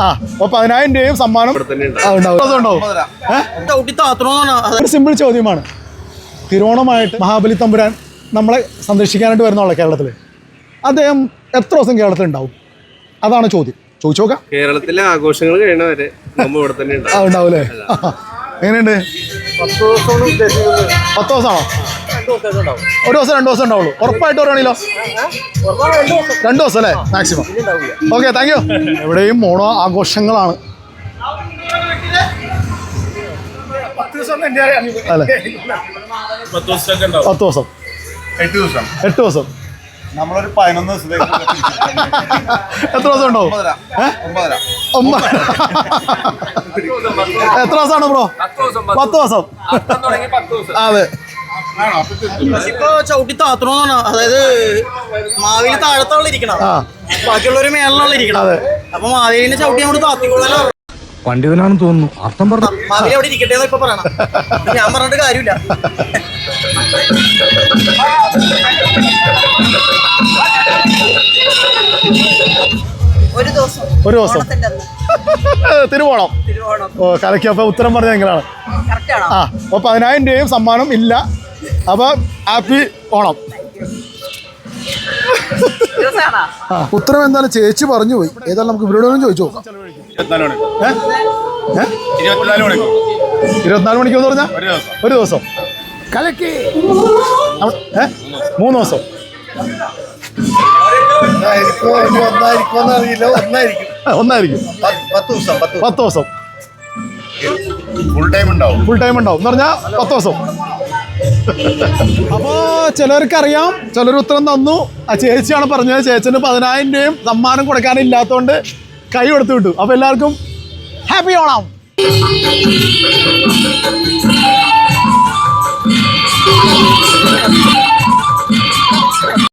ആ അപ്പൊ 10,000 രൂപയും സമ്മാനം ഒരു സിമ്പിൾ ചോദ്യമാണ്. തിരുവോണമായിട്ട് മഹാബലി തമ്പുരാൻ നമ്മളെ സന്ദർശിക്കാനായിട്ട് വരുന്നുള്ള കേരളത്തിൽ അദ്ദേഹം എത്ര ദിവസം കേരളത്തിൽ ഉണ്ടാവും? അതാണ് ചോദ്യം. ചോദിച്ചു നോക്കാം. കേരളത്തിലെ ആഘോഷങ്ങൾ കഴിയണവരെ ഉണ്ടാവൂലേ? എങ്ങനെയുണ്ട്? 10 ദിവസമാണോ? ഒരു ദിവസം 2 ദിവസം ഉണ്ടാവുള്ളൂ. ഉറപ്പായിട്ട് പറയുകയാണെങ്കിലോ 2 ദിവസം അല്ലേ മാക്സിമം? Okay, thank you. എവിടെയും ഓണ ആഘോഷങ്ങളാണ് അല്ലേ? 10 ദിവസം 8 ദിവസം നമ്മളൊരു 11 ദിവസം. എത്ര ദിവസം ഉണ്ടാവും? എത്ര ദിവസമാണ് ബ്രോ? 10 ദിവസം. അതെ. ഇപ്പൊ ചവിട്ടി താത്തണോന്നാണ്. അതായത് മാവേലി താഴത്തുള്ള ഇരിക്കണം, ബാക്കിയുള്ളവര് മേളിലുള്ള ഇരിക്കണം. അപ്പൊ മാവേലിനെ ചവിട്ടി അങ്ങോട്ട് താത്തിക്കോളല്ലോ. പണ്ഡിതനാണെന്ന് തോന്നുന്നു. അർത്ഥം പറഞ്ഞു. മാവേലി അവിടെ ഇരിക്കട്ടെ ഇപ്പൊ പറയണം. ഞാൻ പറഞ്ഞിട്ട് കാര്യമില്ല. ഒരു ദിവസം തിരുവോണം. ഓ കലക്കി. അപ്പൊ ഉത്തരം പറഞ്ഞ നിങ്ങളാണ്. ആ അപ്പൊ 10,000 രൂപയും സമ്മാനം ഇല്ല. അപ്പൊ ഹാപ്പി ഓണം. ഉത്തരം എന്തായാലും ചേച്ചി പറഞ്ഞു പോയി. ഏതായാലും നമുക്ക് ഇവരോടൊന്നും ചോദിച്ചു നോക്കാം. 24 മണിക്കൂർ പറഞ്ഞാൽ ഒരു ദിവസം കലക്കി. 3 ദിവസം ഒന്നായിരിക്കും. 10 ദിവസം ഫുൾ ടൈം ഉണ്ടാവും എന്ന് പറഞ്ഞാൽ 10 ദിവസം. അപ്പോൾ ചിലർക്കറിയാം, ചിലർ ഉത്തരം തന്നു. ആ ചേച്ചിയാണ് പറഞ്ഞത്. ചേച്ചിന് 10,000 രൂപയും സമ്മാനം കൊടുക്കാനില്ലാത്തതുകൊണ്ട് കൈ കൊടുത്തു വിട്ടു. അപ്പോൾ എല്ലാവർക്കും ഹാപ്പി ഓണം.